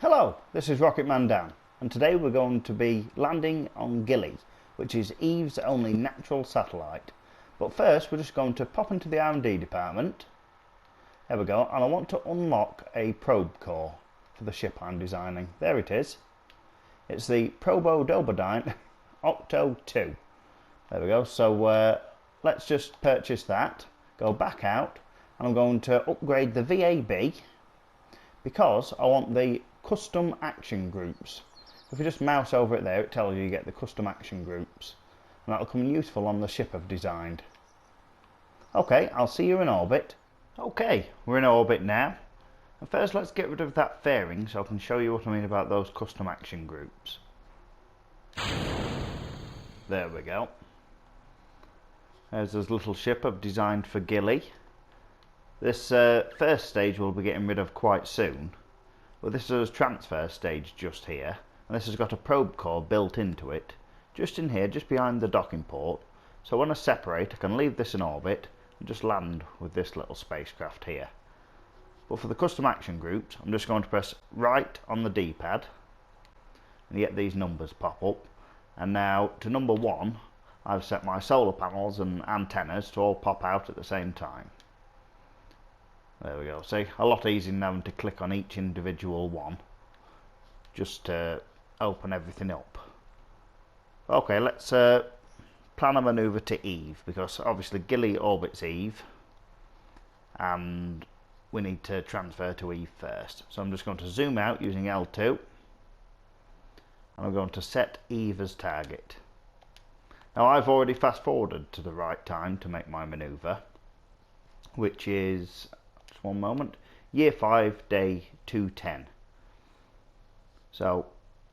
Hello, this is Rocket Man Dan, and today we're going to be landing on Gilly, which is Eve's only natural satellite. But first we're just going to pop into the R&D department. There we go, and I want to unlock a probe core for the ship I'm designing. There it is. It's the Probo-Dobodyne Octo 2. There we go, so let's just purchase that, go back out, and I'm going to upgrade the VAB because I want the custom action groups. If you just mouse over it there, it tells you get the custom action groups, and that'll come useful on the ship I've designed. Okay, I'll see you in orbit. Okay, we're in orbit now. And first let's get rid of that fairing so I can show you what I mean about those custom action groups. There we go. There's this little ship I've designed for Gilly. This first stage we'll be getting rid of quite soon. But this is a transfer stage just here, and this has got a probe core built into it, just in here, just behind the docking port. So when I separate, I can leave this in orbit and just land with this little spacecraft here. But for the custom action groups, I'm just going to press right on the D-pad, and you get these numbers pop up. And now to number 1, I've set my solar panels and antennas to all pop out at the same time. There we go, see, a lot easier than having to click on each individual one just to open everything up. Okay, let's plan a manoeuvre to Eve, because obviously Gilly orbits Eve and we need to transfer to Eve first. So I'm just going to zoom out using L2 and I'm going to set Eve as target. Now I've already fast forwarded to the right time to make my manoeuvre, which is, just one moment, year 5, day 210. So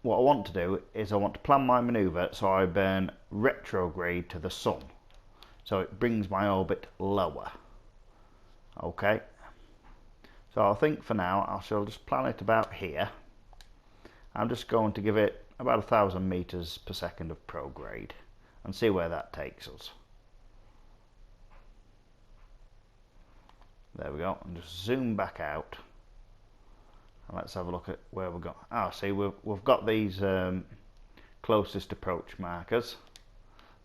what I want to do is I want to plan my manoeuvre so I burn retrograde to the sun, so it brings my orbit lower. Okay, so I think for now I shall just plan it about here. I'm just going to give it about 1,000 meters per second of prograde and see where that takes us. There we go, and just zoom back out and let's have a look at where we've got. Ah, see, we've got these closest approach markers.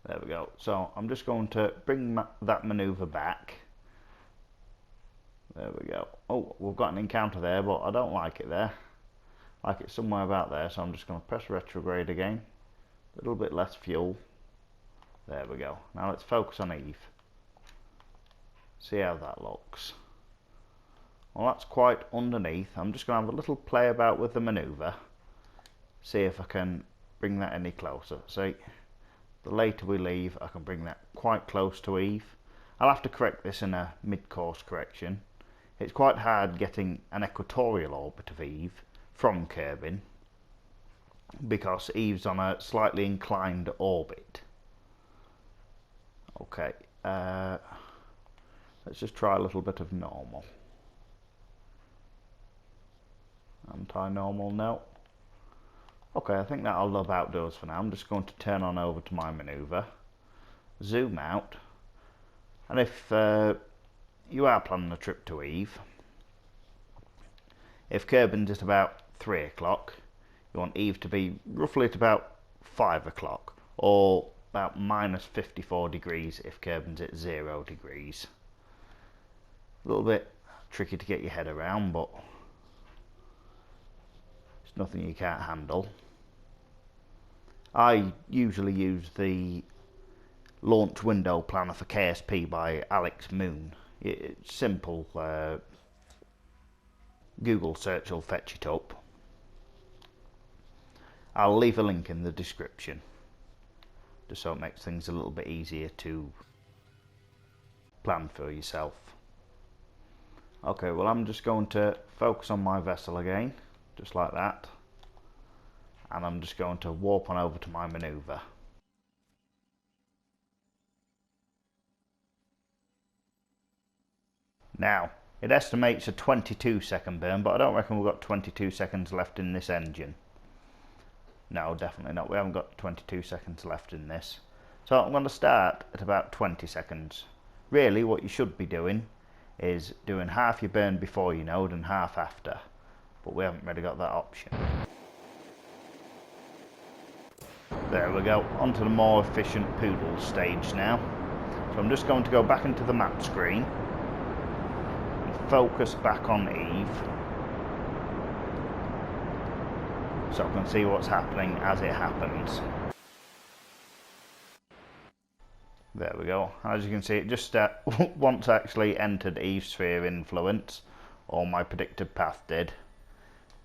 There we go. So I'm just going to bring that manoeuvre back. There we go. Oh, we've got an encounter there, but I don't like it there. I like it somewhere about there, so I'm just going to press retrograde again. A little bit less fuel. There we go. Now let's focus on Eve. See how that looks. Well, that's quite underneath. I'm just going to have a little play about with the manoeuvre. See if I can bring that any closer. See, the later we leave, I can bring that quite close to Eve. I'll have to correct this in a mid-course correction. It's quite hard getting an equatorial orbit of Eve from Kerbin, because Eve's on a slightly inclined orbit. Okay, let's just try a little bit of normal. Anti-normal, no. Okay, I think that'll about do us for now. I'm just going to turn on over to my manoeuvre, zoom out, and if you are planning a trip to Eve, if Kerbin's at about 3 o'clock, you want Eve to be roughly at about 5 o'clock, or about minus 54 degrees if Kerbin's at 0 degrees. A little bit tricky to get your head around, but it's nothing you can't handle. I usually use the launch window planner for KSP by Alex Moon. It's simple. Google search will fetch it up. I'll leave a link in the description, just so it makes things a little bit easier to plan for yourself. Okay, well, I'm just going to focus on my vessel again, just like that, and I'm just going to warp on over to my manoeuvre. Now, it estimates a 22-second burn, but I don't reckon we've got 22 seconds left in this engine. No, definitely not. We haven't got 22 seconds left in this. So I'm going to start at about 20 seconds. Really, what you should be doing is doing half your burn before your node and half after. but we haven't really got that option. There we go, onto the more efficient poodle stage now. So I'm just going to go back into the map screen and focus back on Eve, so I can see what's happening as it happens. There we go. As you can see, it just once actually entered Eve's sphere of influence, or my predicted path did,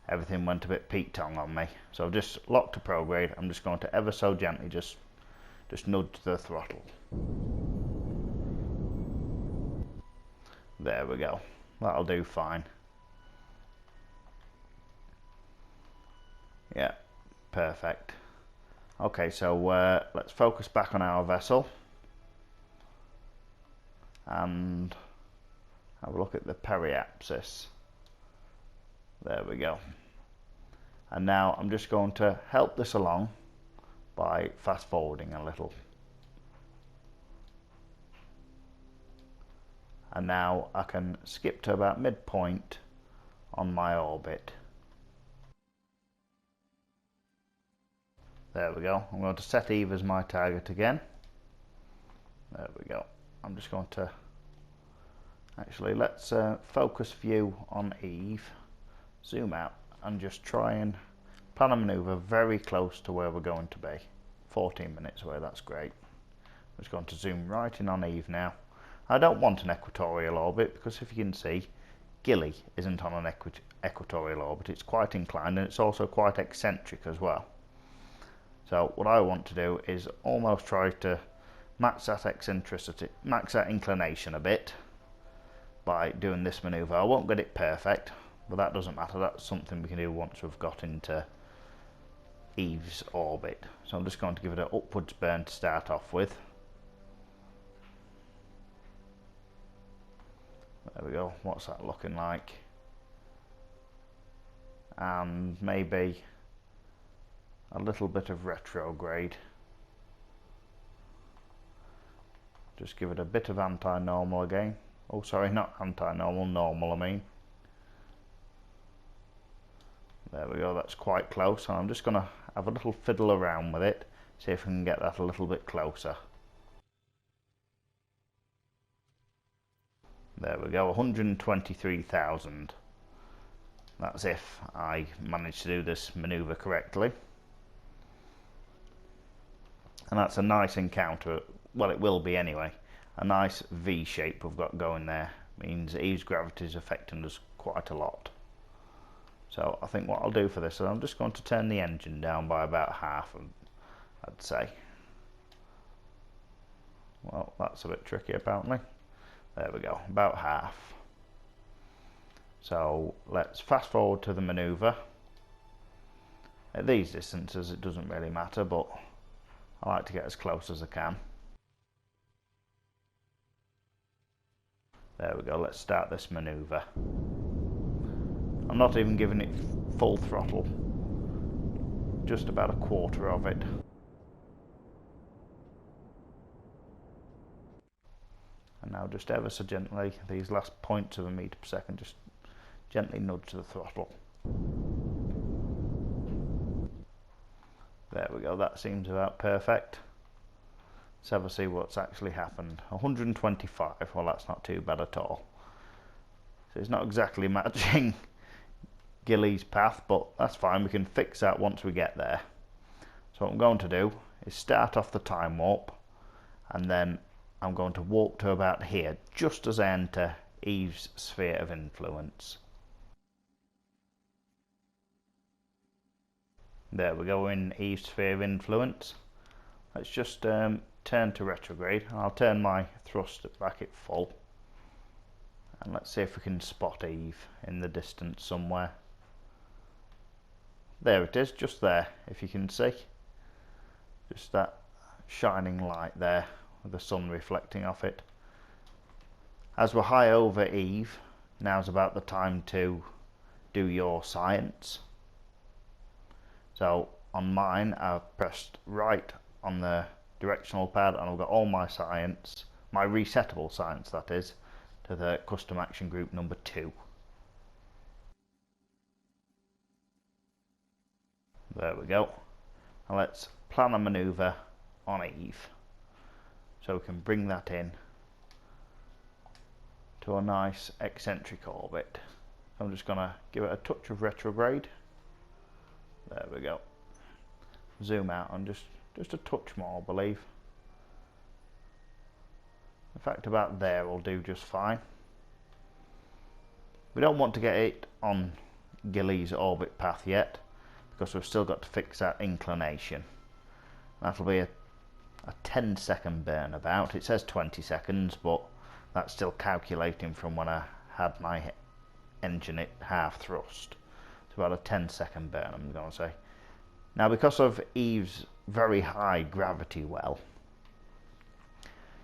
everything went a bit peak-tong on me. So I've just locked a prograde. I'm just going to ever so gently just nudge the throttle. There we go. That'll do fine. Yeah, perfect. Okay, so let's focus back on our vessel and have a look at the periapsis. There we go. And now I'm just going to help this along by fast forwarding a little. And now I can skip to about midpoint on my orbit. There we go. I'm going to set Eve as my target again. There we go. I'm just going to actually, let's focus view on Eve, zoom out and just try and plan a manoeuvre very close to where we're going to be. 14 minutes away, that's great. I'm just going to zoom right in on Eve now. I don't want an equatorial orbit because, if you can see, Gilly isn't on an equatorial orbit. It's quite inclined and it's also quite eccentric as well. So what I want to do is almost try to max that eccentricity, max that inclination a bit by doing this manoeuvre. I won't get it perfect, but that doesn't matter. That's something we can do once we've got into Eve's orbit. So I'm just going to give it an upwards burn to start off with. There we go. What's that looking like? And maybe a little bit of retrograde. Just give it a bit of anti-normal again. Oh, sorry, not anti-normal, normal I mean. There we go, that's quite close, and I'm just going to have a little fiddle around with it, see if we can get that a little bit closer. There we go, 123,000. That's if I manage to do this manoeuvre correctly. And that's a nice encounter, well it will be anyway. A nice V shape we've got going there. Means Eve's gravity is affecting us quite a lot. So I think what I'll do for this is I'm just going to turn the engine down by about half, I'd say. Well, that's a bit tricky apparently. There we go, about half. So let's fast forward to the manoeuvre. At these distances it doesn't really matter, but I like to get as close as I can. There we go, let's start this manoeuvre. I'm not even giving it full throttle, just about a quarter of it. And now just ever so gently, these last points of a metre per second, just gently nudge the throttle. There we go, that seems about perfect. Let's have a see what's actually happened. 125, well that's not too bad at all. So it's not exactly matching Gilly's path, but that's fine, we can fix that once we get there. So what I'm going to do is start off the time warp, and then I'm going to warp to about here, just as I enter Eve's sphere of influence. There we go, in Eve's sphere of influence. Let's just turn to retrograde, and I'll turn my thrust back at full. And let's see if we can spot Eve in the distance somewhere. There it is, just there, if you can see. Just that shining light there, with the sun reflecting off it. As we're high over Eve, now's about the time to do your science. So on mine, I've pressed right on the directional pad, and I've got all my science, my resettable science that is, to the custom action group number 2. There we go. And let's plan a manoeuvre on Eve, so we can bring that in to a nice eccentric orbit. I'm just going to give it a touch of retrograde. There we go. Zoom out and just a touch more, I believe. In fact, about there will do just fine. We don't want to get it on Gilly's orbit path yet, because we've still got to fix that inclination. That'll be a 10-second burn about. It says 20 seconds, but that's still calculating from when I had my engine at half thrust. It's about a 10-second burn, I'm going to say. Now, because of Eve's very high gravity well,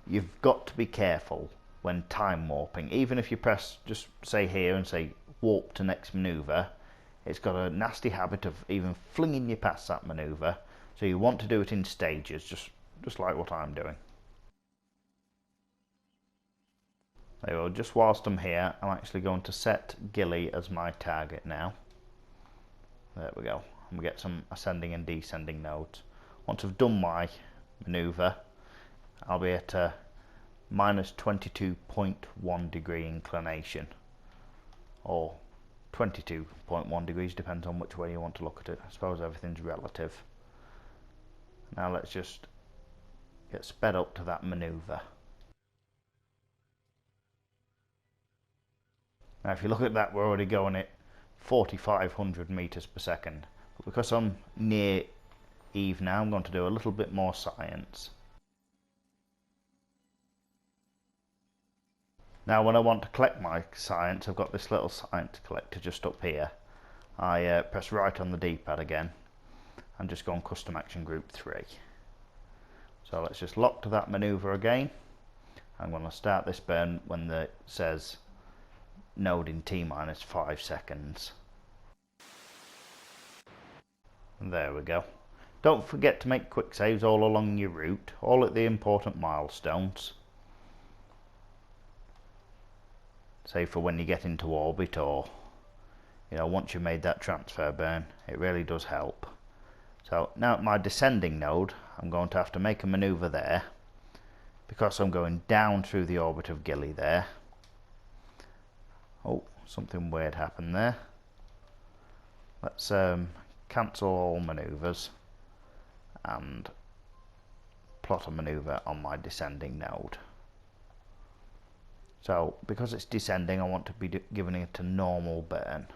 you've got to be careful when time warping. Even if you press, just say here and say warp to next manoeuvre, it's got a nasty habit of even flinging you past that manoeuvre. So you want to do it in stages, just like what I'm doing. There we go. Just whilst I'm here, I'm actually going to set Gilly as my target now. There we go. And we get some ascending and descending nodes. Once I've done my manoeuvre, I'll be at a minus 22.1 degree inclination, or 22.1 degrees, depends on which way you want to look at it. I suppose everything's relative. Now let's just get sped up to that manoeuvre. Now if you look at that, we're already going at 4,500 meters per second. But because I'm near Eve now, I'm going to do a little bit more science. Now when I want to collect my science, I've got this little science collector just up here. I press right on the D-pad again and just go on custom action group 3. So let's just lock to that manoeuvre again. I'm going to start this burn when it says node in T-minus 5 seconds. And there we go. Don't forget to make quick saves all along your route, all at the important milestones. Say for when you get into orbit, or once you've made that transfer burn, it really does help. So now at my descending node, I'm going to have to make a manoeuvre there, because I'm going down through the orbit of Gilly there. Oh, something weird happened there. Let's cancel all manoeuvres and plot a manoeuvre on my descending node. So because it's descending, I want to be giving it a normal burn.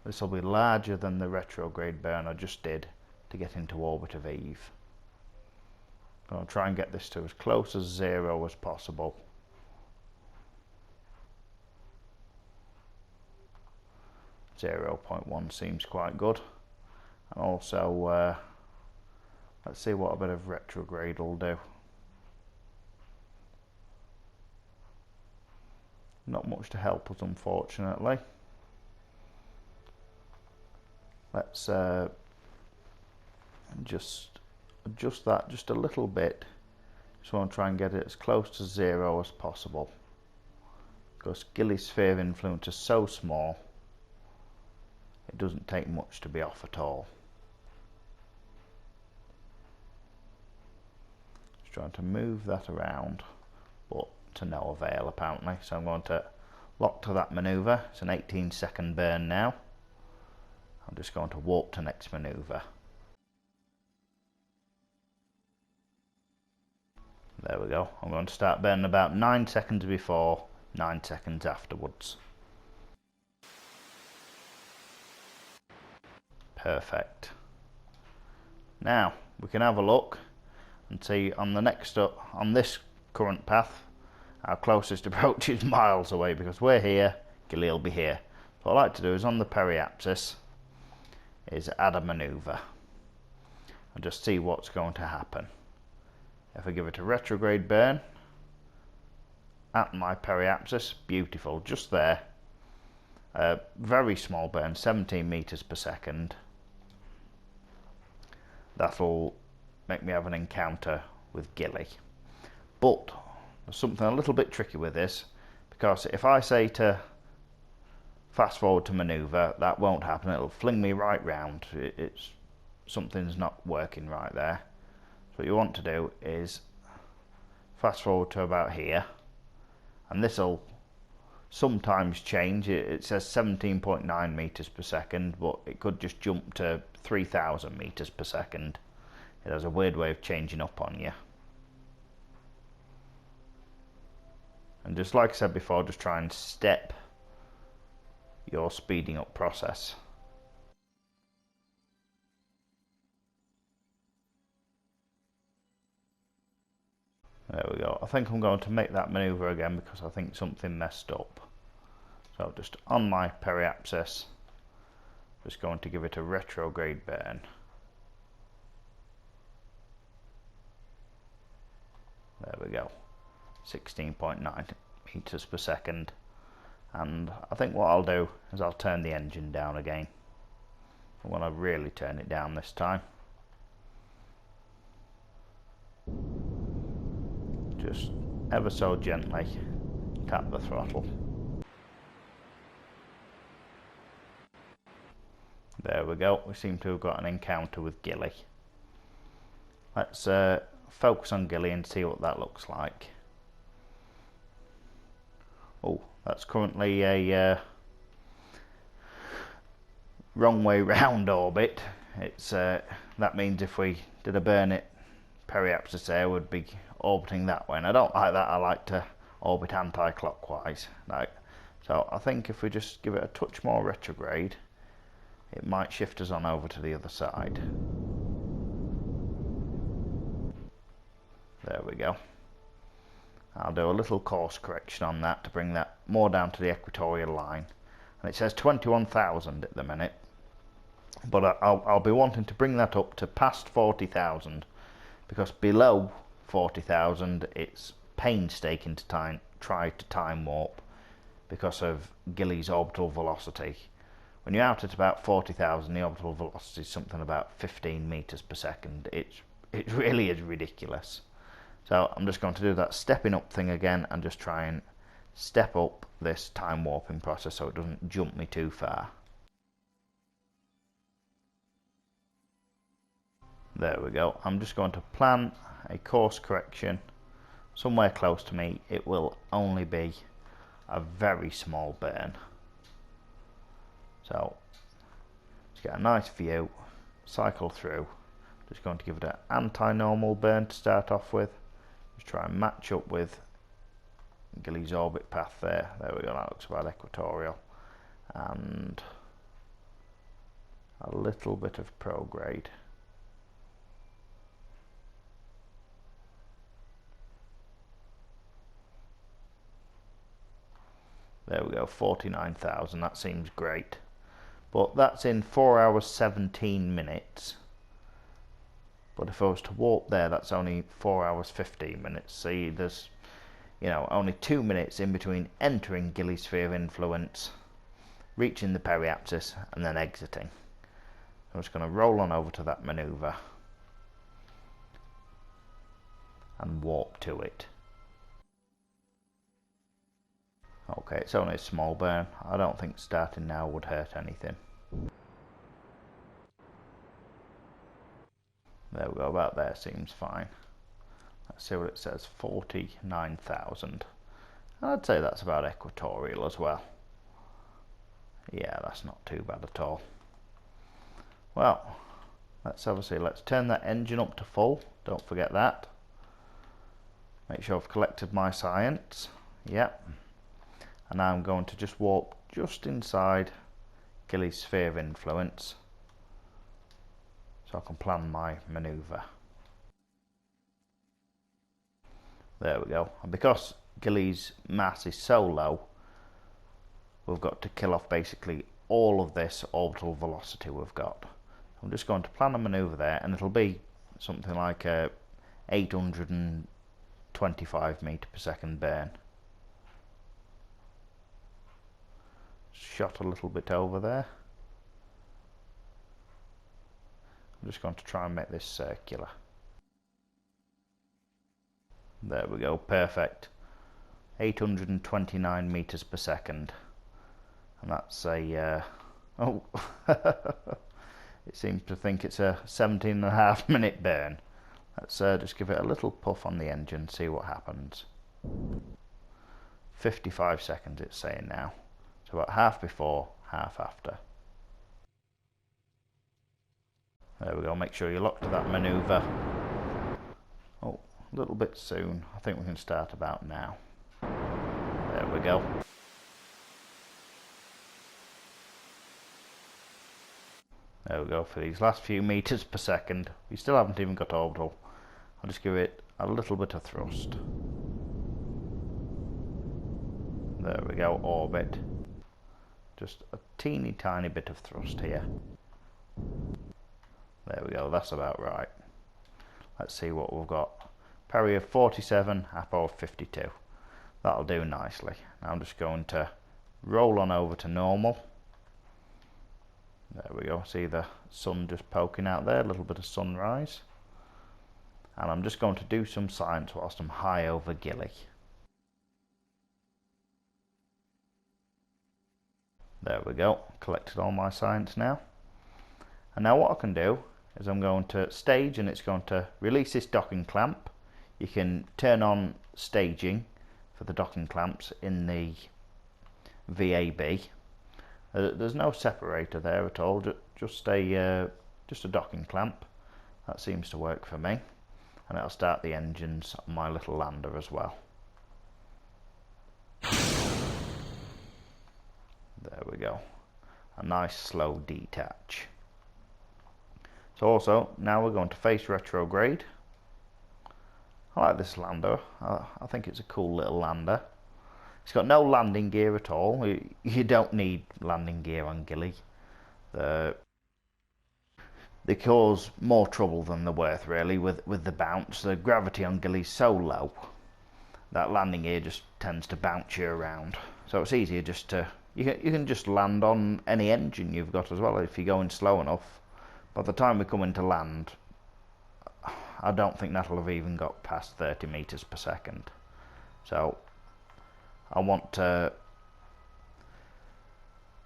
This will be larger than the retrograde burn I just did to get into orbit of Eve. I'm going to try and get this to as close as 0 as possible. .1 seems quite good. And also, let's see what a bit of retrograde will do. Not much to help us, unfortunately. Let's just adjust that just a little bit. Just want to try and get it as close to 0 as possible, because Gilly's sphere of influence is so small, it doesn't take much to be off at all. Just trying to move that around, but to no avail apparently. So I'm going to lock to that manoeuvre. It's an 18-second burn now. I'm just going to warp to next manoeuvre. There we go. I'm going to start burning about 9 seconds before, 9 seconds afterwards. Perfect. Now we can have a look and see on the next on this current path, our closest approach is miles away, because we're here, Gilly will be here. So what I like to do is on the periapsis is add a manoeuvre and just see what's going to happen. If I give it a retrograde burn at my periapsis, beautiful, just there. Very small burn, 17 meters per second. That'll make me have an encounter with Gilly. But there's something a little bit tricky with this, because if I say to fast forward to manoeuvre, that won't happen. It'll fling me right round. Something's not working right there. So what you want to do is fast forward to about here, and this will sometimes change. It says 17.9 meters per second, but it could just jump to 3,000 meters per second. It has a weird way of changing up on you. And just like I said before, just try and step your speeding up process. There we go. I think I'm going to make that manoeuvre again because I think something messed up. So just on my periapsis, just going to give it a retrograde burn. There we go. 16.9 meters per second. And I think what I'll do is I'll turn the engine down again. I want to really turn it down this time. Just ever so gently tap the throttle. There we go. We seem to have got an encounter with Gilly. Let's focus on Gilly and see what that looks like. Oh, that's currently a wrong way round orbit. It's that means if we did a burn it periapsis there, would be orbiting that way, and I don't like that. I like to orbit anti-clockwise. So I think if we just give it a touch more retrograde, it might shift us on over to the other side. There we go. I'll do a little course correction on that to bring that more down to the equatorial line. And it says 21,000 at the minute, but I'll be wanting to bring that up to past 40,000, because below 40,000 it's painstaking to try to time warp because of Gilly's orbital velocity. When you're out at about 40,000, the orbital velocity is something about 15 meters per second. It really is ridiculous. So I'm just going to do that stepping up thing again and just try and step up this time warping process so it doesn't jump me too far. There we go. I'm just going to plan a course correction somewhere close to me. It will only be a very small burn. So let's get a nice view, cycle through. Just going to give it an anti-normal burn to start off with. Just try and match up with Gilly's orbit path there. There we go, that looks about equatorial. And a little bit of prograde. There we go, 49,000, that seems great. But that's in 4 hours 17 minutes. But if I was to warp there, that's only 4 hours 15 minutes. See, there's, only 2 minutes in between entering Gilly's sphere of influence, reaching the periapsis, and then exiting. I'm just going to roll on over to that manoeuvre and warp to it. Okay, it's only a small burn. I don't think starting now would hurt anything. There we go, about there seems fine. Let's see what it says, 49,000. I'd say that's about equatorial as well. Yeah, that's not too bad at all. Well, let's turn that engine up to full. Don't forget that. Make sure I've collected my science. Yep. And now I'm going to just warp just inside Gilly's sphere of influence so I can plan my manoeuvre. There we go. And because Gilly's mass is so low, we've got to kill off basically all of this orbital velocity we've got. I'm just going to plan a manoeuvre there, and it'll be something like a 825 meter per second burn. Shot a little bit over there. I'm just going to try and make this circular. There we go, perfect. 829 meters per second. And that's a oh it seems to think it's a 17.5-minute burn. Let's just give it a little puff on the engine, see what happens. 55 seconds it's saying now. So about half before, half after. There we go, make sure you lock to that manoeuvre. Oh, a little bit soon. I think we can start about now. There we go. There we go, for these last few meters per second. We still haven't even got orbital. I'll just give it a little bit of thrust. There we go, orbit. Just a teeny tiny bit of thrust here. There we go, that's about right. Let's see what we've got. Parry of 47, apo of 52. That'll do nicely. Now I'm just going to roll on over to normal. There we go, see the sun just poking out there, a little bit of sunrise. And I'm just going to do some science whilst I'm high over Gilly. There we go, collected all my science now. And now what I can do is I'm going to stage, and it's going to release this docking clamp. You can turn on staging for the docking clamps in the VAB. There's no separator there at all, just a docking clamp. That seems to work for me, and it'll start the engines on my little lander as well. There we go, a nice slow detach. So also, now we're going to face retrograde. I like this lander, I think it's a cool little lander. It's got no landing gear at all. You don't need landing gear on Gilly. They cause more trouble than they're worth, really, with the bounce. The gravity on Gilly's so low that landing gear just tends to bounce you around. So it's easier just to... You can just land on any engine you've got as well if you're going slow enough. By the time we come into land, I don't think that'll have even got past 30 meters per second. So I want to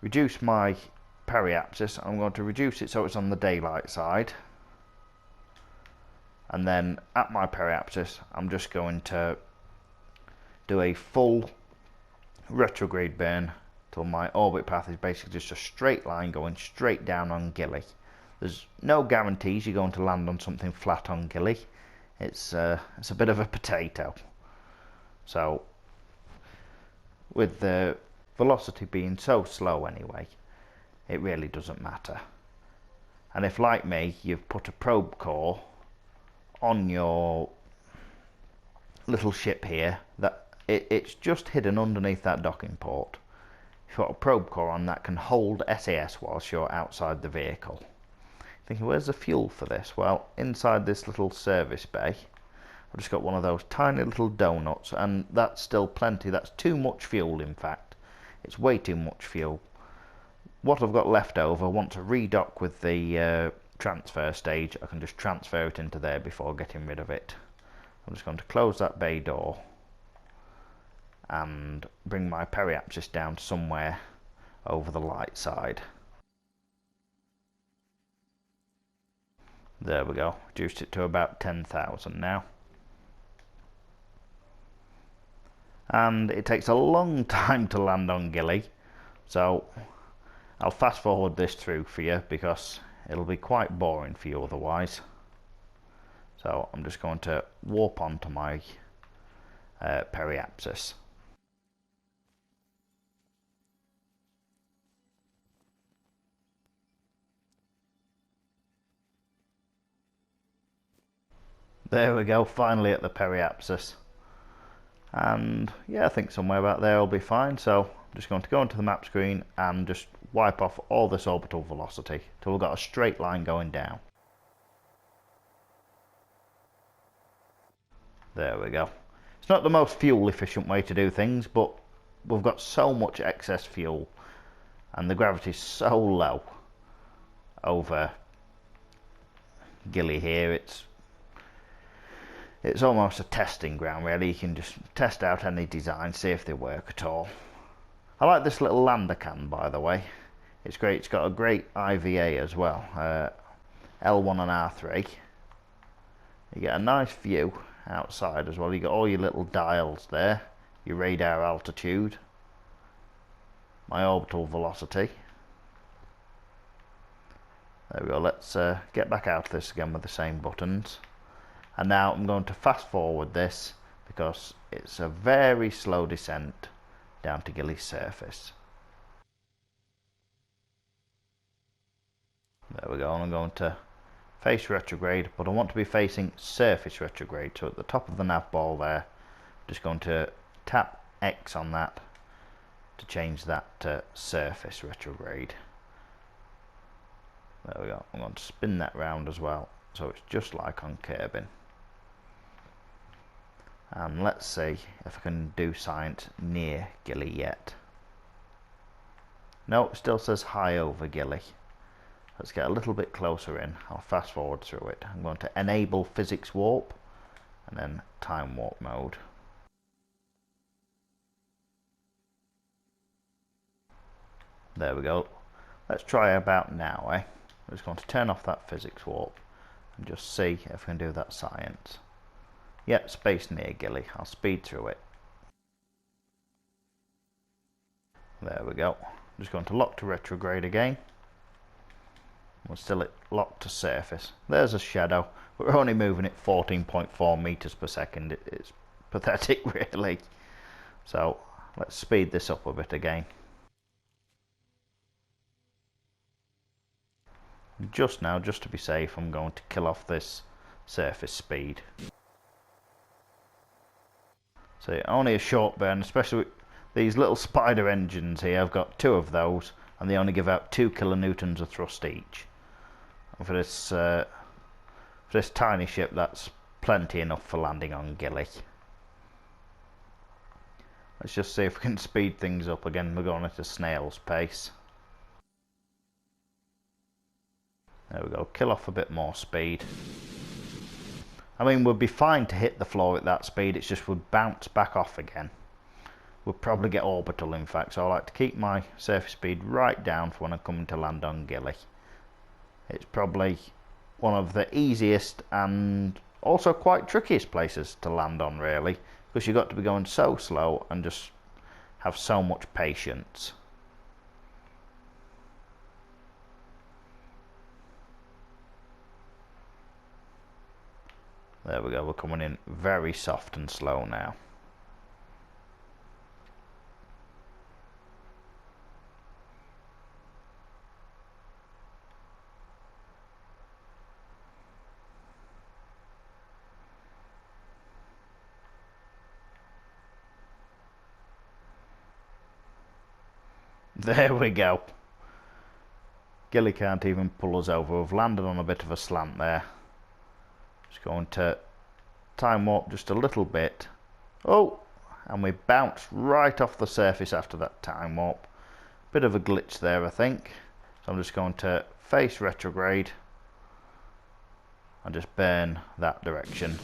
reduce my periapsis. I'm going to reduce it so it's on the daylight side, and then at my periapsis I'm just going to do a full retrograde burn till my orbit path is basically just a straight line going straight down on Gilly. There's no guarantees you're going to land on something flat on Gilly. It's a bit of a potato. So with the velocity being so slow anyway, it really doesn't matter. And if, like me, you've put a probe core on your little ship here, that it's just hidden underneath that docking port. If you've got a probe core on, that can hold SAS whilst you're outside the vehicle. Thinking, where's the fuel for this? Well, inside this little service bay, I've just got one of those tiny little donuts, and that's still plenty. That's too much fuel, in fact. It's way too much fuel. What I've got left over, I want to redock with the transfer stage. I can just transfer it into there before getting rid of it. I'm just going to close that bay door and bring my periapsis down somewhere over the light side. There we go, reduced it to about 10,000 now. And it takes a long time to land on Gilly, so I'll fast forward this through for you because it'll be quite boring for you otherwise. So I'm just going to warp onto my periapsis. There we go, finally at the periapsis. And yeah, I think somewhere about there will be fine. So I'm just going to go into the map screen and just wipe off all this orbital velocity till we've got a straight line going down. There we go. It's not the most fuel efficient way to do things, but we've got so much excess fuel and the gravity is so low over Gilly here. It's almost a testing ground, really. You can just test out any design, see if they work at all. I like this little lander can, by the way. It's great. It's got a great IVA as well. L1 and R3. You get a nice view outside as well. You got all your little dials there. Your radar altitude. My orbital velocity. There we go. Let's get back out of this again with the same buttons. And now I'm going to fast forward this because it's a very slow descent down to Gilly's surface. There we go. And I'm going to face retrograde, but I want to be facing surface retrograde. So at the top of the nav ball there, just going to tap X on that to change that to surface retrograde. There we go. I'm going to spin that round as well, so it's just like on Kerbin. And let's see if I can do science near Gilly yet. No, it still says high over Gilly. Let's get a little bit closer in. I'll fast forward through it. I'm going to enable physics warp and then time warp mode. There we go. Let's try about now, eh? I'm just going to turn off that physics warp and just see if we can do that science. Yep, space near Gilly. I'll speed through it. There we go. I'm just going to lock to retrograde again. We're still locked to surface. There's a shadow. We're only moving at 14.4 meters per second. It's pathetic, really. So let's speed this up a bit again. Just now, just to be safe, I'm going to kill off this surface speed. So only a short burn, especially with these little spider engines here. I've got 2 of those, and they only give out 2 kilonewtons of thrust each. And for this tiny ship, that's plenty enough for landing on Gilly. Let's just see if we can speed things up again. We're going at a snail's pace. There we go, kill off a bit more speed. I mean, we'd be fine to hit the floor at that speed, it's just we'd bounce back off again. We'll probably get orbital, in fact, so I like to keep my surface speed right down for when I'm coming to land on Gilly. It's probably one of the easiest and also quite trickiest places to land on, really, because you've got to be going so slow and just have so much patience. There we go, we're coming in very soft and slow now. There we go. Gilly can't even pull us over. We've landed on a bit of a slant there. Just going to time warp just a little bit. Oh, and we bounced right off the surface after that time warp. Bit of a glitch there, I think. So I'm just going to face retrograde and just burn that direction.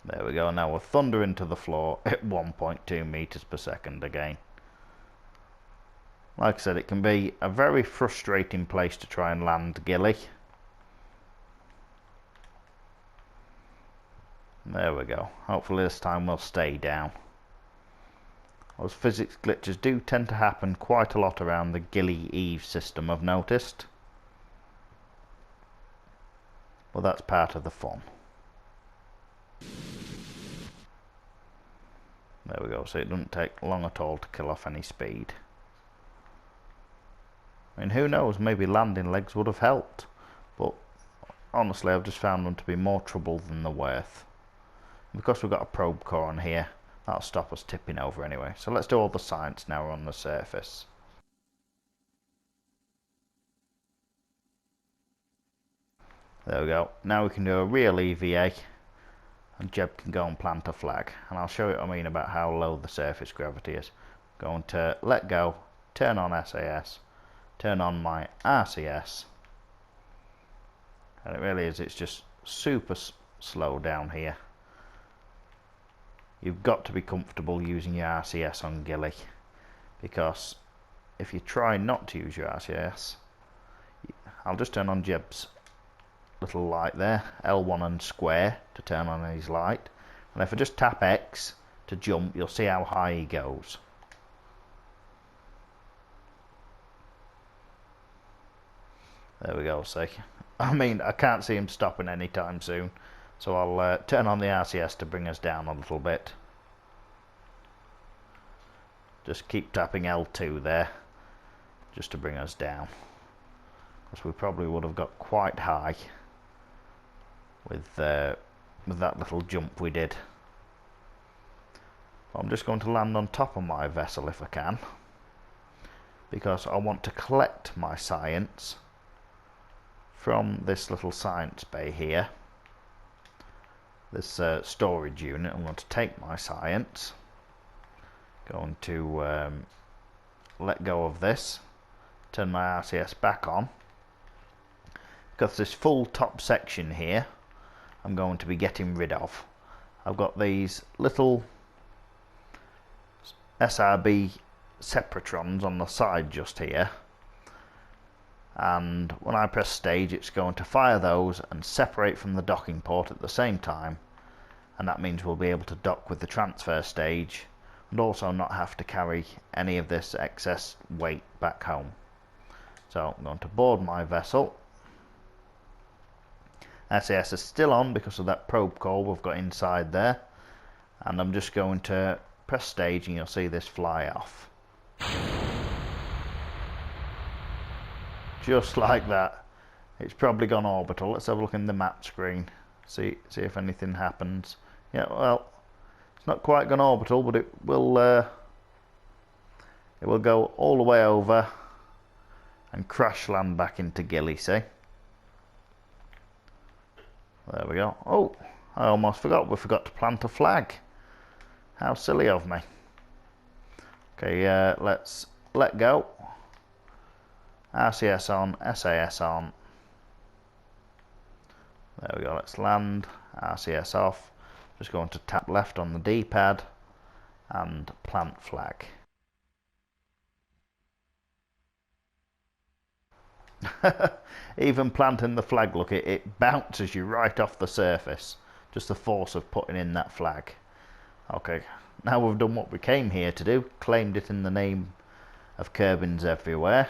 There we go. Now we're thundering to the floor at 1.2 meters per second again. Like I said, it can be a very frustrating place to try and land Gilly. There we go. Hopefully this time we'll stay down. Those physics glitches do tend to happen quite a lot around the Gilly Eve system, I've noticed. Well, that's part of the fun. There we go. So it doesn't take long at all to kill off any speed. I mean, who knows, maybe landing legs would have helped, but honestly I've just found them to be more trouble than they're worth. Because we've got a probe core on here, that'll stop us tipping over anyway. So let's do all the science now we're on the surface. There we go. Now we can do a real EVA, and Jeb can go and plant a flag. And I'll show you what I mean about how low the surface gravity is. Going to let go, turn on SAS, turn on my RCS, and it really is, it's just super slow down here. you've got to be comfortable using your RCS on Gilly, because if you try not to use your RCS, I'll just turn on Jeb's little light there, L1 and square to turn on his light, and if I just tap X to jump, you'll see how high he goes. There we go, see. I mean, I can't see him stopping anytime soon, so I'll turn on the RCS to bring us down a little bit. Just keep tapping L2 there, just to bring us down, because we probably would have got quite high with that little jump we did. I'm just going to land on top of my vessel if I can, because I want to collect my science from this little science bay here, this storage unit. I'm going to take my science, going to let go of this, turn my RCS back on, because this full top section here I'm going to be getting rid of. I've got these little SRB separatrons on the side just here, and when I press stage it's going to fire those and separate from the docking port at the same time, and that means we'll be able to dock with the transfer stage and also not have to carry any of this excess weight back home. So I'm going to board my vessel. SAS is still on because of that probe core we've got inside there, and I'm just going to press stage and you'll see this fly off. Just like that. It's probably gone orbital. Let's have a look in the map screen, see if anything happens. Yeah, well, it's not quite gone orbital, but it will go all the way over and crash land back into Gilly, see? There we go. Oh, I almost forgot. We forgot to plant a flag. How silly of me. Okay, let's let go. RCS on, SAS on. There we go, let's land. RCS off. Just going to tap left on the D-pad and plant flag. Even planting the flag, look, it bounces you right off the surface. Just the force of putting in that flag. Okay, now we've done what we came here to do, claimed it in the name of Kerbins everywhere.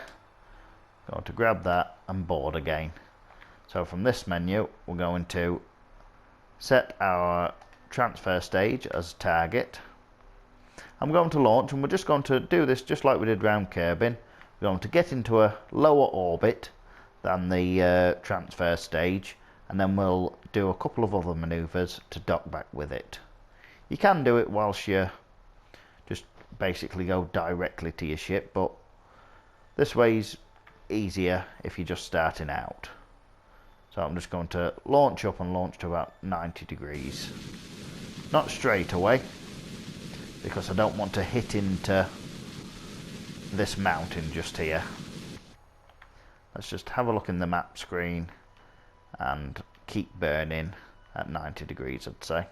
Going to grab that and board again. So from this menu we're going to set our transfer stage as target. I'm going to launch, and we're just going to do this just like we did round Kerbin. We're going to get into a lower orbit than the transfer stage, and then we'll do a couple of other manoeuvres to dock back with it. You can do it whilst you just basically go directly to your ship, but this way's easier if you're just starting out. So I'm just going to launch up and launch to about 90 degrees. Not straight away, because I don't want to hit into this mountain just here. Let's just have a look in the map screen and keep burning at 90 degrees, I'd say.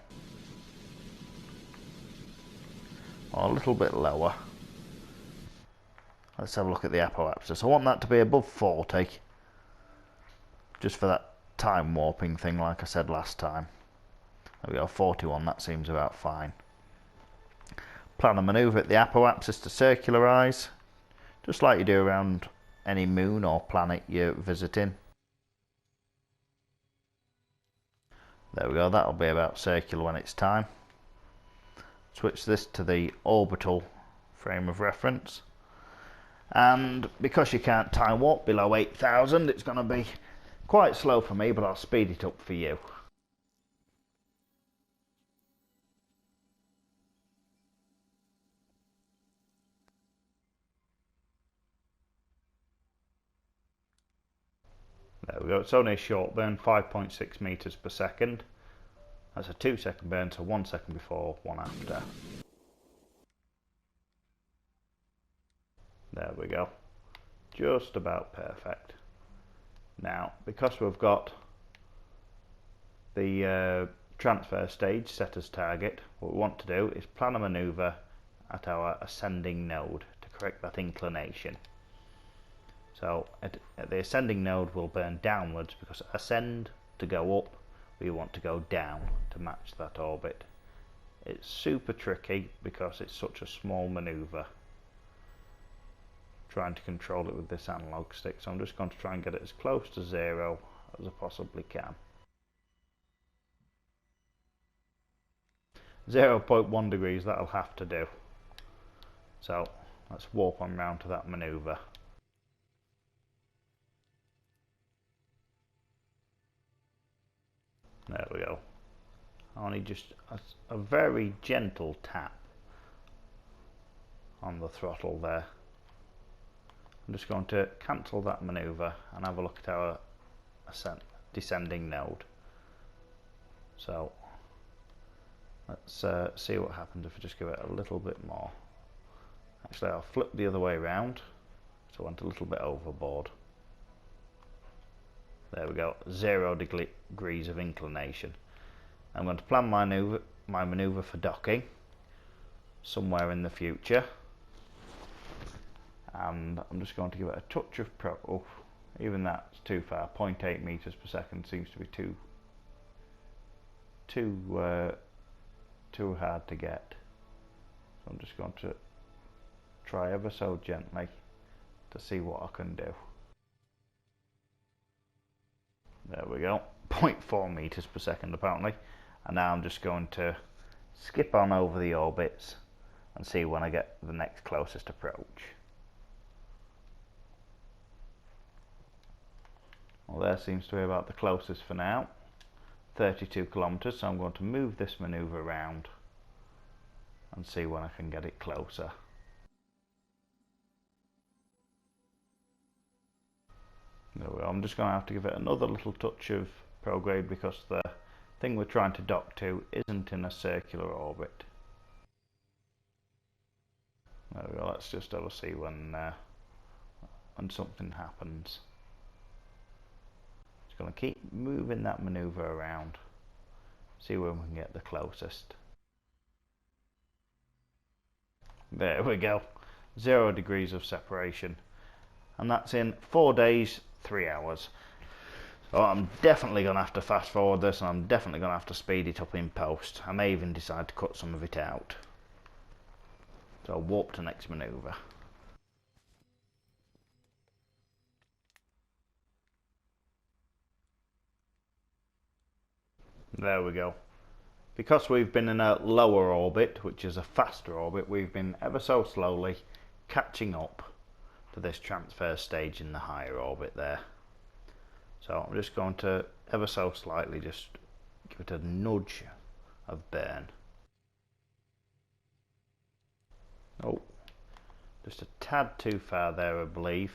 Or a little bit lower. Let's have a look at the apoapsis. I want that to be above 40, just for that time warping thing like I said last time. There we go, 41, that seems about fine. Plan a manoeuvre at the apoapsis to circularize, just like you do around any moon or planet you're visiting. There we go, that'll be about circular when it's time. Switch this to the orbital frame of reference. And because you can't time warp below 8,000, it's going to be quite slow for me, but I'll speed it up for you. There we go, it's only a short burn, 5.6 meters per second. That's a 2-second burn, so 1 second before, 1 after. There we go, just about perfect. Now, because we've got the transfer stage set as target, what we want to do is plan a manoeuvre at our ascending node to correct that inclination. So at the ascending node we'll burn downwards, because ascend to go up, we want to go down to match that orbit. It's super tricky because it's such a small manoeuvre, trying to control it with this analog stick, so I'm just going to try and get it as close to 0 as I possibly can. 0.1 degrees, that'll have to do. So let's warp on round to that manoeuvre. There we go. Only just a very gentle tap on the throttle there. I'm just going to cancel that manoeuvre and have a look at our descending node. So let's see what happens if I just give it a little bit more. Actually, I'll flip the other way around, so I went a little bit overboard. There we go, 0 degrees of inclination. I'm going to plan my manoeuvre for docking somewhere in the future, and I'm just going to give it a touch of oh, even that's too far. 0.8 meters per second seems to be too hard to get. So I'm just going to try ever so gently to see what I can do. There we go, 0.4 meters per second apparently. And now I'm just going to skip on over the orbits and see when I get the next closest approach. Well, there seems to be about the closest for now, 32 kilometers, so I'm going to move this manoeuvre around and see when I can get it closer. There we go. I'm just going to have to give it another little touch of prograde because the thing we're trying to dock to isn't in a circular orbit. There we go. Let's just have a see when something happens. Just going to keep moving that manoeuvre around, see when we can get the closest. There we go, 0 degrees of separation, and that's in 4 days 3 hours. So I'm definitely going to have to fast forward this, and I'm definitely going to have to speed it up in post. I may even decide to cut some of it out. So warp to next manoeuvre. There we go. Because we've been in a lower orbit, which is a faster orbit, we've been ever so slowly catching up to this transfer stage in the higher orbit there. So I'm just going to ever so slightly just give it a nudge of burn. Oh, just a tad too far there, I believe.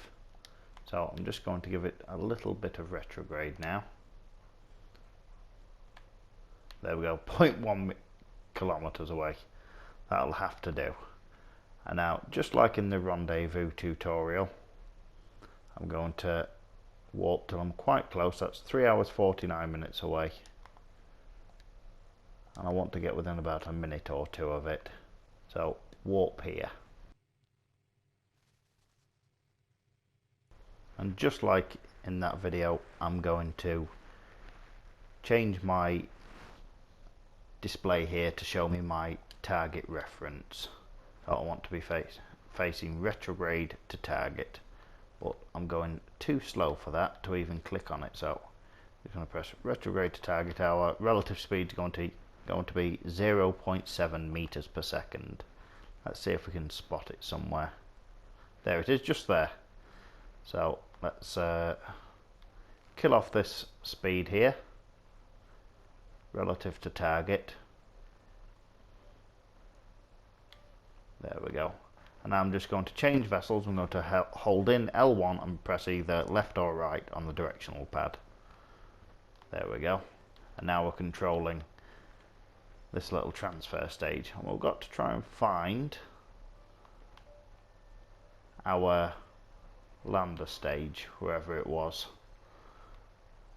So I'm just going to give it a little bit of retrograde now. There we go, 0.1 kilometers away. That'll have to do. And now, just like in the rendezvous tutorial, I'm going to warp till I'm quite close. That's 3 hours 49 minutes away, and I want to get within about a minute or two of it. So warp here, and just like in that video, I'm going to change my display here to show me my target reference. So I want to be facing retrograde to target, but I'm going too slow for that to even click on it. So I'm going to press retrograde to target. Our relative speed is going to be 0.7 meters per second. Let's see if we can spot it somewhere. There it is, just there. So let's kill off this speed here relative to target. There we go. And now I'm just going to change vessels. I'm going to hold in L1 and press either left or right on the directional pad. There we go. And now we're controlling this little transfer stage. And we've got to try and find our lander stage, wherever it was.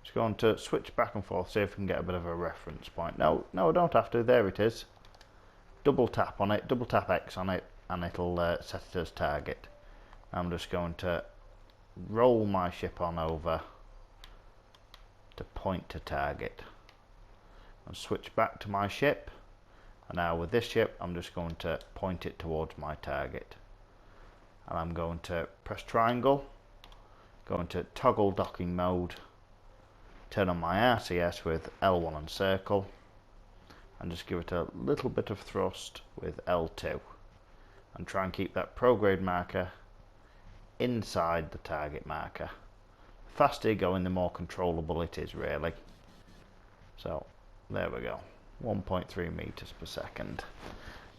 Just going to switch back and forth, see if we can get a bit of a reference point. No, I don't have to. There it is. Double tap on it, double tap X on it, and it'll set it as target. I'm just going to roll my ship on over to point to target. And switch back to my ship. And now with this ship, I'm just going to point it towards my target. And I'm going to press triangle, go into toggle docking mode, turn on my RCS with L1 and circle, and just give it a little bit of thrust with L2. And try and keep that prograde marker inside the target marker. The faster you go in, the more controllable it is, really. So, there we go. 1.3 meters per second.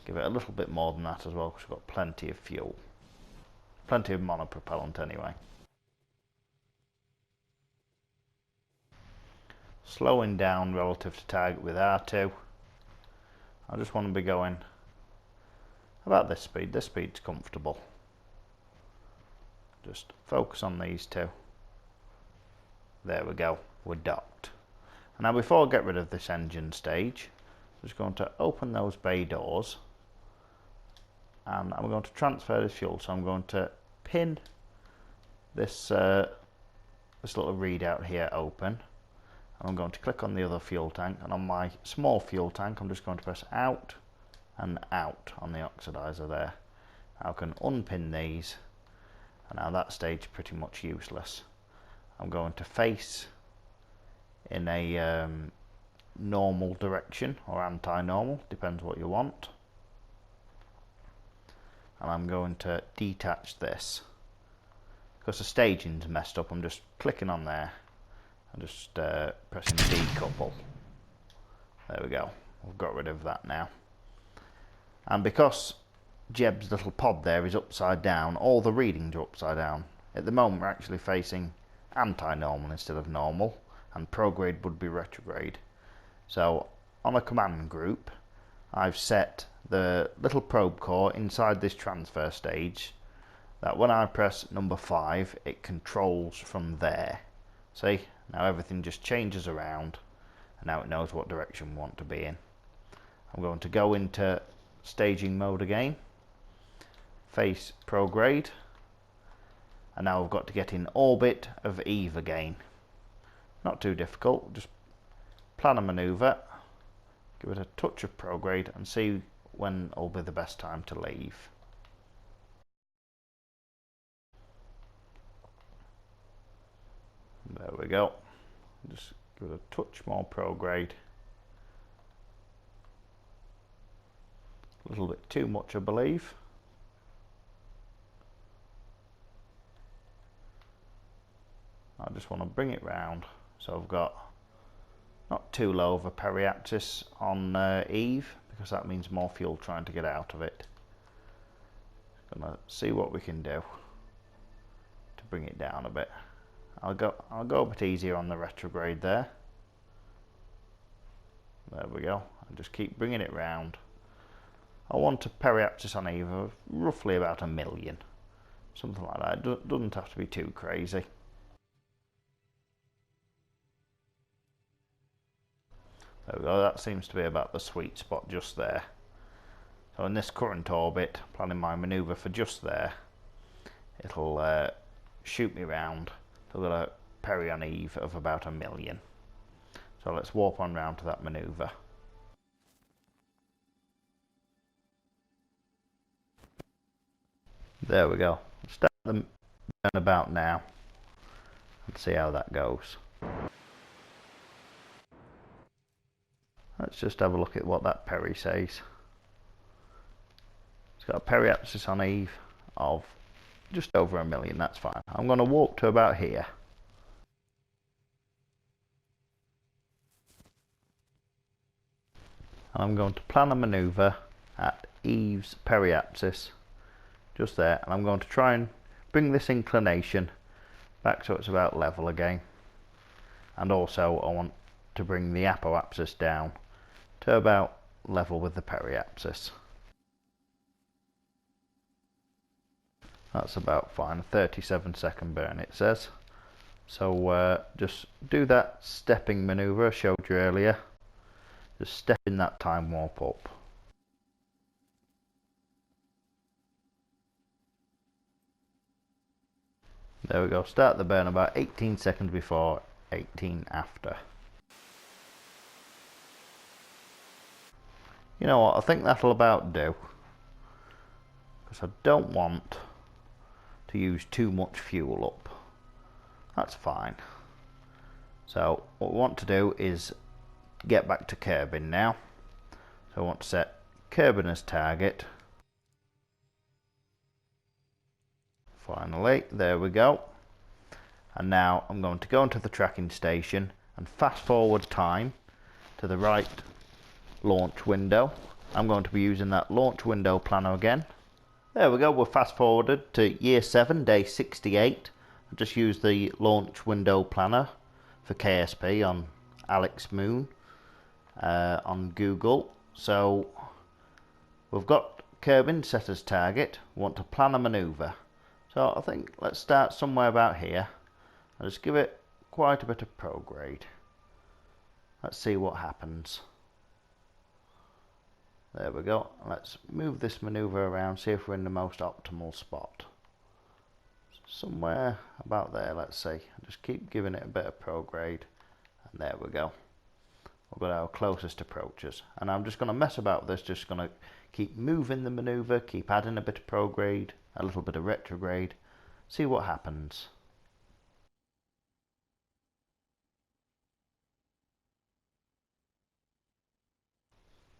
Give it a little bit more than that as well, because we've got plenty of fuel. Plenty of monopropellant anyway. Slowing down relative to target with R2. I just want to be going about this speed. This speed's comfortable. Just focus on these two. There we go. We're docked. And now before I get rid of this engine stage, I'm just going to open those bay doors. And I'm going to transfer this fuel. So I'm going to pin this this little readout here open. I'm going to click on the other fuel tank, and on my small fuel tank I'm just going to press out and out on the oxidizer there. I can unpin these, and now that stage is pretty much useless. I'm going to face in a normal direction or anti-normal, depends what you want. And I'm going to detach this. Because the staging's messed up, I'm just clicking on there and just pressing decouple. There we go. We've got rid of that now. And because Jeb's little pod there is upside down, all the readings are upside down. At the moment we're actually facing anti-normal instead of normal, and prograde would be retrograde. So on a command group, I've set the little probe core inside this transfer stage that when I press number 5, it controls from there. See, now everything just changes around, and now it knows what direction we want to be in. I'm going to go into staging mode again, face prograde, and now I've got to get in orbit of Eve again. Not too difficult, just plan a manoeuvre, give it a touch of prograde, and see when will be the best time to leave. There we go. Just give it a touch more prograde. A little bit too much, I believe. I just want to bring it round so I've got not too low of a periapsis on Eve, because that means more fuel trying to get out of it. Gonna see what we can do to bring it down a bit. I'll go a bit easier on the retrograde there. There we go. And just keep bringing it round. I want a periapsis on Eve of roughly about 1 million, something like that. It doesn't have to be too crazy. There we go. That seems to be about the sweet spot just there. So in this current orbit, planning my manoeuvre for just there, it'll shoot me round. So I've got a peri on Eve of about 1 million. So let's warp on round to that manoeuvre. There we go. Start them about now and see how that goes. Let's just have a look at what that peri says. It's got a periapsis on Eve of just over 1 million, that's fine. I'm going to warp to about here. And I'm going to plan a manoeuvre at Eve's periapsis, just there, and I'm going to try and bring this inclination back so it's about level again. And also I want to bring the apoapsis down to about level with the periapsis. That's about fine. 37-second burn it says. So just do that stepping maneuver I showed you earlier. Just step in that time warp up. There we go, start the burn about 18 seconds before, 18 after. You know what, I think that'll about do. Because I don't want to use too much fuel up. That's fine. So what we want to do is get back to Kerbin now. So I want to set Kerbin as target. Finally, there we go. And now I'm going to go into the tracking station and fast forward time to the right launch window. I'm going to be using that launch window planner again. There we go, we're fast forwarded to year 7, day 68. I just used the launch window planner for KSP on Alex Moon on Google. So we've got Kerbin set as target. We want to plan a maneuver. So I think let's start somewhere about here. I'll just give it quite a bit of prograde. Let's see what happens. There we go. Let's move this maneuver around, see if we're in the most optimal spot. Somewhere about there, let's see. Just keep giving it a bit of prograde. And there we go. We've got our closest approaches. And I'm just going to mess about with this, just going to keep moving the maneuver, keep adding a bit of prograde, a little bit of retrograde, see what happens.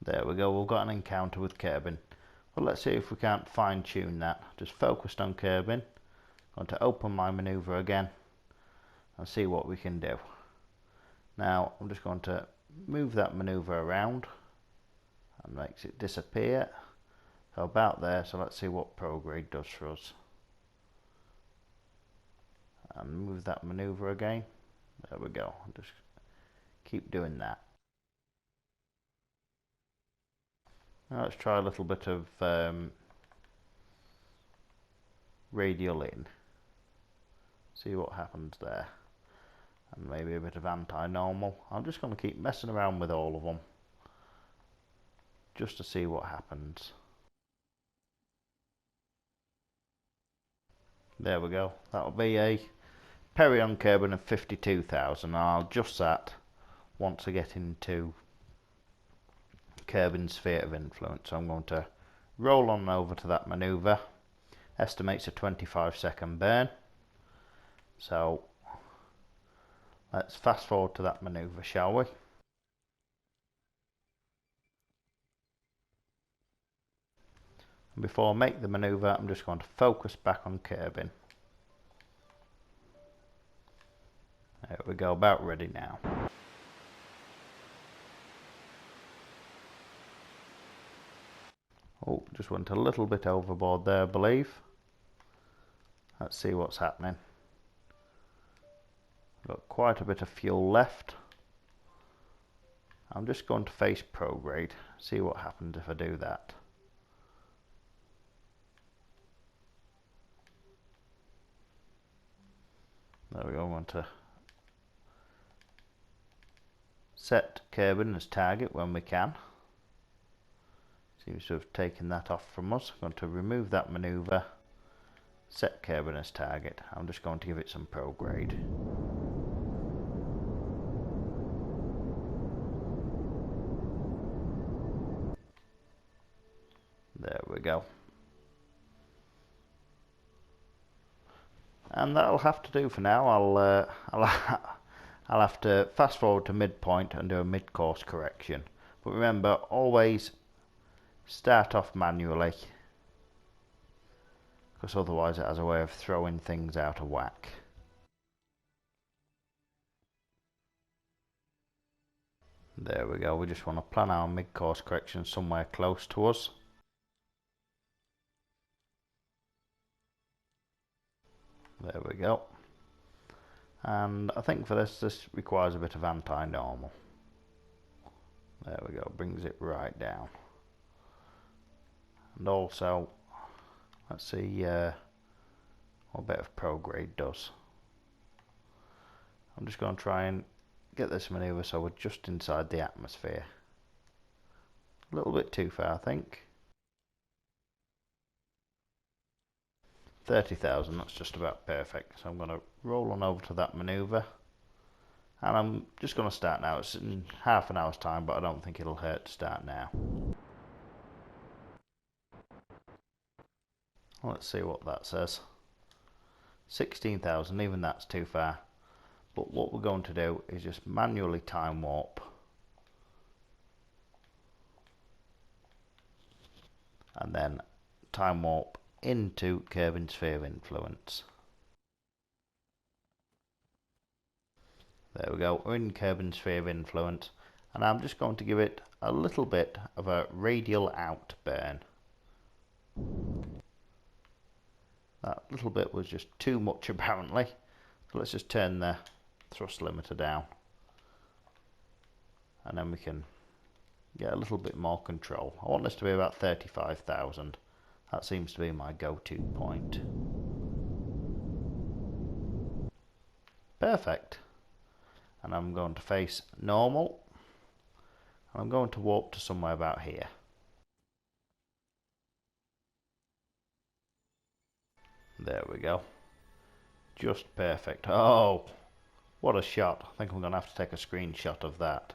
There we go, we've got an encounter with Kerbin. Well, let's see if we can't fine tune that. Just focused on Kerbin. Going to open my maneuver again and see what we can do. Now I'm just going to move that maneuver around and makes it disappear. So about there, so let's see what prograde does for us. And move that maneuver again. There we go. Just keep doing that. Now let's try a little bit of radial in. See what happens there. And maybe a bit of anti-normal. I'm just going to keep messing around with all of them, just to see what happens. There we go. That'll be a Perion Kerbin of 52,000. I'll adjust that once I get into Kerbin's sphere of influence. So I'm going to roll on over to that maneuver. Estimates a 25-second burn. So let's fast forward to that maneuver, shall we? And before I make the maneuver, I'm just going to focus back on Kerbin. There we go, about ready now. Oh, just went a little bit overboard there, I believe. Let's see what's happening. Got quite a bit of fuel left. I'm just going to face prograde, see what happens if I do that. There we go, I want to set Kerbin as target when we can. Seems to have taken that off from us. I'm going to remove that maneuver, set Kerbin as target. I'm just going to give it some prograde. There we go. And that'll have to do for now. I'll have to fast forward to midpoint and do a mid-course correction. But remember, always start off manually, because otherwise it has a way of throwing things out of whack. There we go, we just want to plan our mid-course correction somewhere close to us. There we go. And I think for this requires a bit of anti-normal. There we go, brings it right down. And also, let's see what a bit of prograde does. I'm just going to try and get this manoeuvre so we're just inside the atmosphere. A little bit too far, I think. 30,000, that's just about perfect. So I'm going to roll on over to that manoeuvre. And I'm just going to start now. It's in half an hour's time, but I don't think it'll hurt to start now. Let's see what that says. 16,000, even that's too far. But what we're going to do is just manually time warp. And then time warp into Kerbin Sphere Influence. There we go, we're in Kerbin Sphere Influence, and I'm just going to give it a little bit of a radial out burn. That little bit was just too much apparently, so let's just turn the thrust limiter down, and then we can get a little bit more control. I want this to be about 35,000. That seems to be my go-to point. Perfect. And I'm going to face normal. And I'm going to warp to somewhere about here. There we go. Just perfect. Oh, what a shot. I think I'm going to have to take a screenshot of that.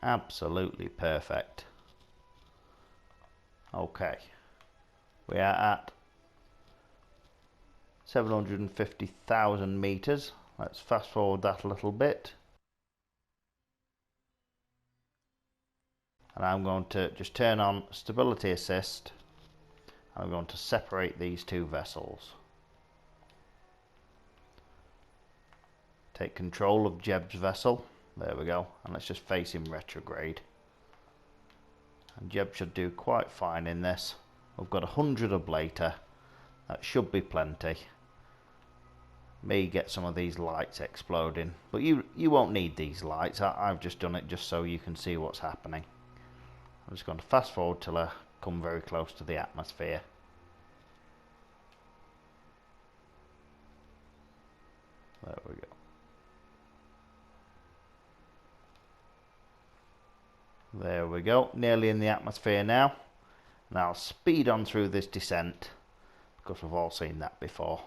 Absolutely perfect. Okay, we are at 750,000 meters. Let's fast forward that a little bit. And I'm going to just turn on stability assist. I'm going to separate these two vessels. Take control of Jeb's vessel. There we go. And let's just face him retrograde. And Jeb should do quite fine in this. We've got 100 ablator. That should be plenty. May get some of these lights exploding, but you won't need these lights. I've just done it just so you can see what's happening. I'm just going to fast forward till I come very close to the atmosphere. There we go. There we go, nearly in the atmosphere now. And I'll speed on through this descent, because we've all seen that before.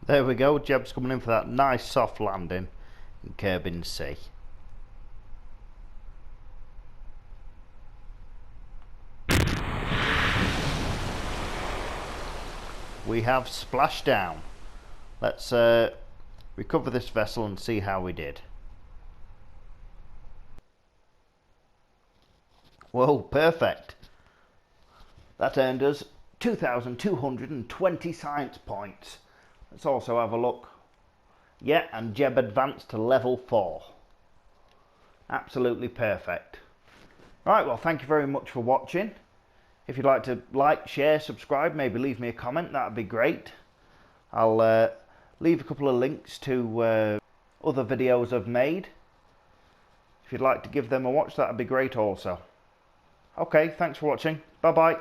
There we go, Jeb's coming in for that nice soft landing in Kerbin Sea. We have splashed down. Let's recover this vessel and see how we did. Whoa, perfect. That earned us 2,220 science points. Let's also have a look. Yeah, and Jeb advanced to level 4. Absolutely perfect. Right, well, thank you very much for watching. If you'd like to like, share, subscribe, maybe leave me a comment, that'd be great. I'll leave a couple of links to other videos I've made. If you'd like to give them a watch, that'd be great also. Okay, thanks for watching. Bye bye.